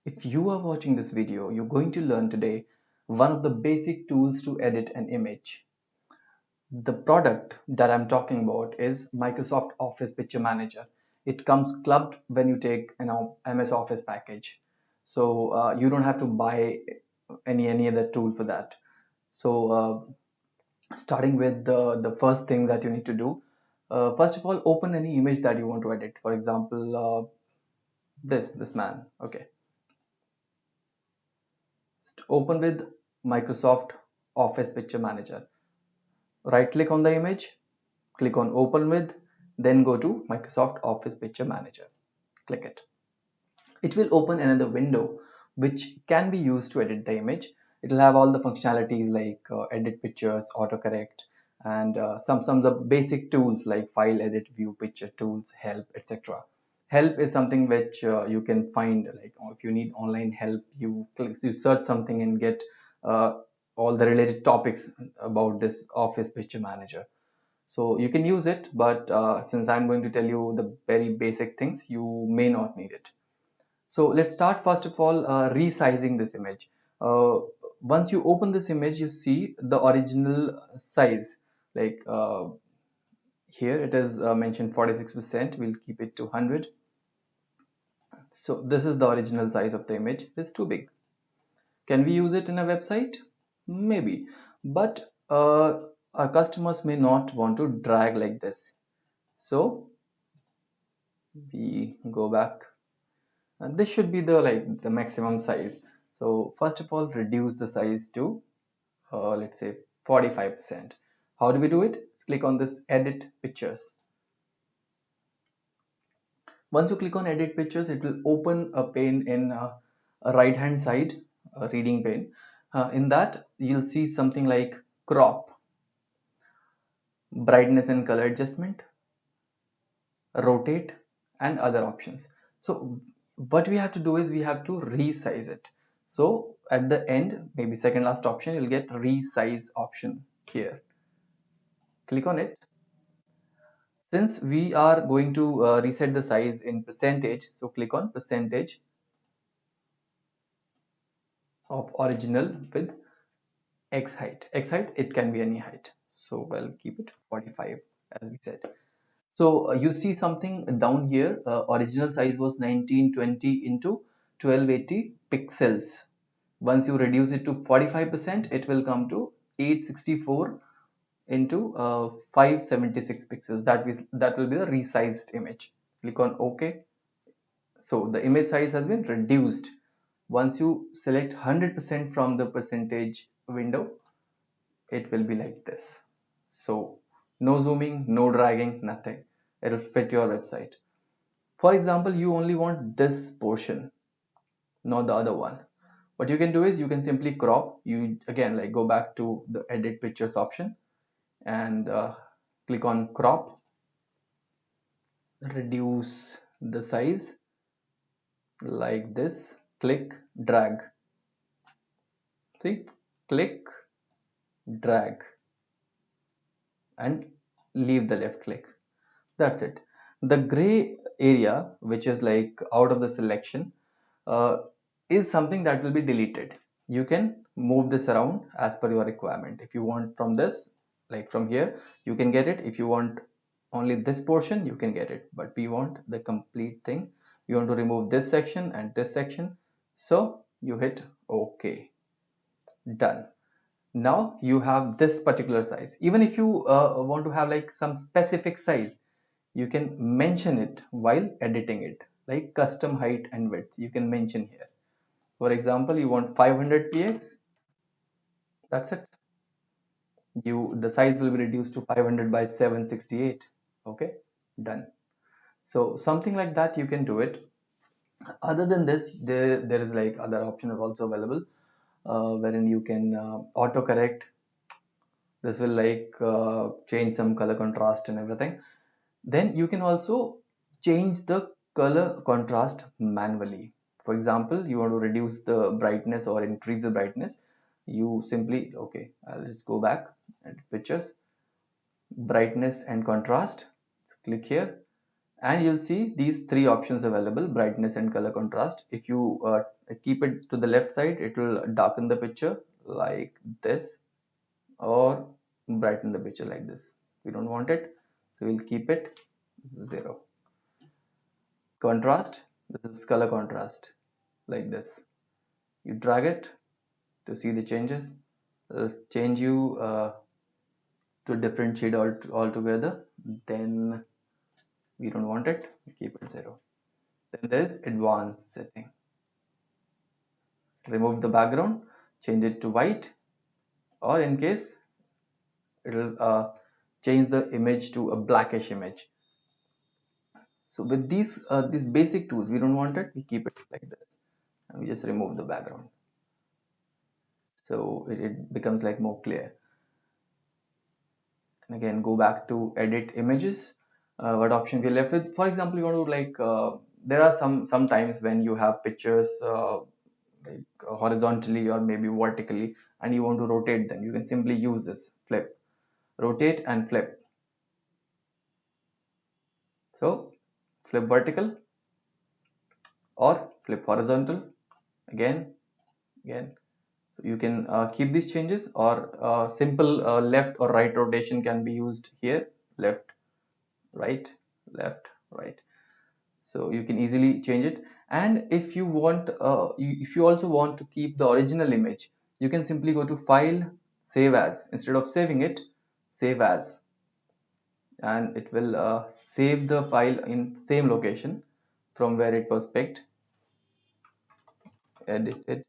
If you are watching this video, you're going to learn today one of the basic tools to edit an image. The product that I'm talking about is Microsoft Office Picture Manager. It comes clubbed when you take an MS Office package. So you don't have to buy any other tool for that. So starting with the first thing that you need to do, first of all, open any image that you want to edit. For example, this man. Okay, open with Microsoft Office Picture Manager. Right click on the image, click on open with, then go to Microsoft Office Picture Manager. Click it. It will open another window which can be used to edit the image. It will have all the functionalities like edit pictures, autocorrect, and some of the basic tools like file edit, view picture tools, help, etc. Help is something which you can find, like if you need online help, you search something and get uh, all the related topics about this Office Picture Manager. So you can use it, but since I'm going to tell you the very basic things, you may not need it. So let's start first of all resizing this image. Uh, Once you open this image, you see the original size. Like here it is mentioned 46%. We'll keep it to 100. So this is the original size of the image. It's too big. Can we use it in a website? Maybe, but our customers may not want to drag like this. So we go back, and this should be the maximum size. So first of all, reduce the size to let's say 45%. How do we do it? Let's click on this edit pictures. Once you click on edit pictures, it will open a pane in a right hand side, a reading pane. In that you'll see something like crop, brightness and color adjustment, rotate, and other options. So what we have to do is we have to resize it. So at the end, maybe second last option, you'll get resize option here. Click on it. Since we are going to reset the size in percentage, so click on percentage of original with X height. X height, it can be any height. So we'll keep it 45 as we said. So you see something down here, original size was 1920 into 1280 pixels. Once you reduce it to 45%, it will come to 864 into 576 pixels. That will be the resized image. Click on OK. So the image size has been reduced. Once you select 100% from the percentage window, it will be like this. So no zooming, no dragging, nothing. It will fit your website. For example, you only want this portion, not the other one. What you can do is you can simply crop. You again like go back to the edit pictures option and click on crop, reduce the size like this, click, drag. See, click, drag, and leave the left click. That's it. The gray area, which is like out of the selection, uh, is something that will be deleted. You can move this around as per your requirement. If you want from this, like from here, you can get it. If you want only this portion, you can get it. But we want the complete thing. You want to remove this section and this section. So you hit OK. Done. Now you have this particular size. Even if you want to have like some specific size, you can mention it while editing it, like custom height and width. You can mention here. For example, you want 500 px. That's it. The size will be reduced to 500 by 768. Okay, done. So something like that you can do it. Other than this, there is like other options also available, wherein you can auto correct. This will like change some color contrast and everything. Then you can also change the color contrast manually. For example, you want to reduce the brightness or increase the brightness. You simply, okay, I'll just go back and pictures, brightness and contrast. So click here and you'll see these three options available: brightness and color contrast. If you keep it to the left side, it will darken the picture like this, or brighten the picture like this. We don't want it, so we'll keep it 0. Contrast, this is color contrast, like this. You drag it to see the changes. It'll change you to a different shade altogether. Then we don't want it, we keep it 0. Then there's advanced setting. Remove the background, change it to white, or in case it'll change the image to a blackish image. So with these basic tools, we don't want it, we keep it like this, and we just remove the background, so it becomes like more clear. And again, go back to edit images. What option we're left with? For example, you want to like there are some times when you have pictures like horizontally or maybe vertically, and you want to rotate them. You can simply use this flip, rotate and flip. So flip vertical or flip horizontal, again. So you can keep these changes, or simple left or right rotation can be used here. Left, right, left, right. So you can easily change it. And if you want, if you also want to keep the original image, you can simply go to File, Save As. Instead of saving it, Save As, and it will save the file in same location from where it was picked. Edited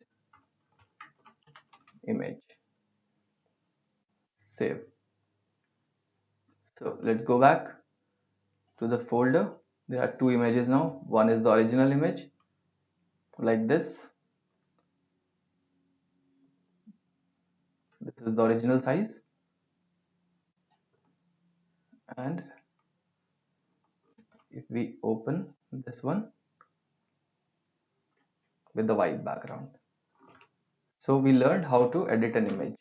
image, save. So let's go back to the folder. There are two images now. One is the original image, like this. This is the original size, and if we open this one with the white background. So we learned how to edit an image.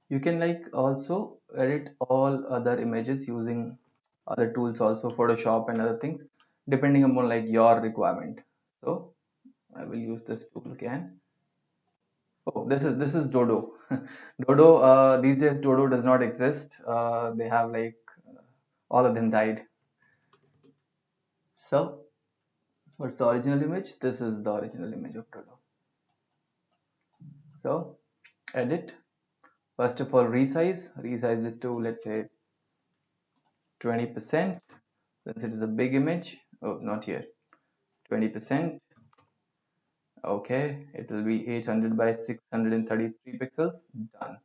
You can like also edit all other images using other tools, also Photoshop and other things, depending upon like your requirement. So I will use this tool again. Oh, this is Dodo. Dodo, these days Dodo does not exist. They have like all of them died. So what's the original image? This is the original image of Dodo. So edit. First of all, resize it to, let's say, 20%, since it is a big image. Oh, not here. 20%. Okay, it will be 800 by 633 pixels. Done.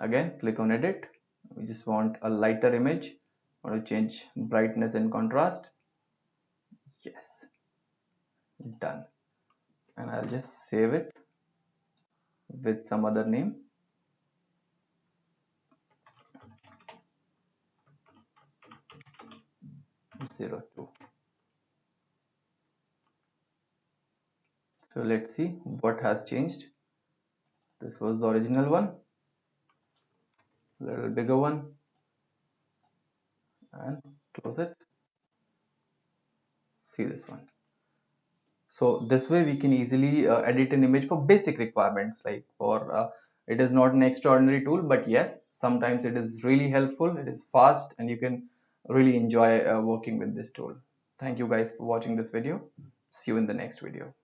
Again, click on edit. We just want a lighter image. I want to change brightness and contrast. Yes, done. And I'll just save it with some other name. 02. So let's see what has changed. This was the original one, a little bigger one, and close it. See this one. So this way we can easily edit an image for basic requirements, like for it is not an extraordinary tool, but yes, sometimes it is really helpful. It is fast, and you can really enjoy working with this tool. Thank you guys for watching this video. See you in the next video.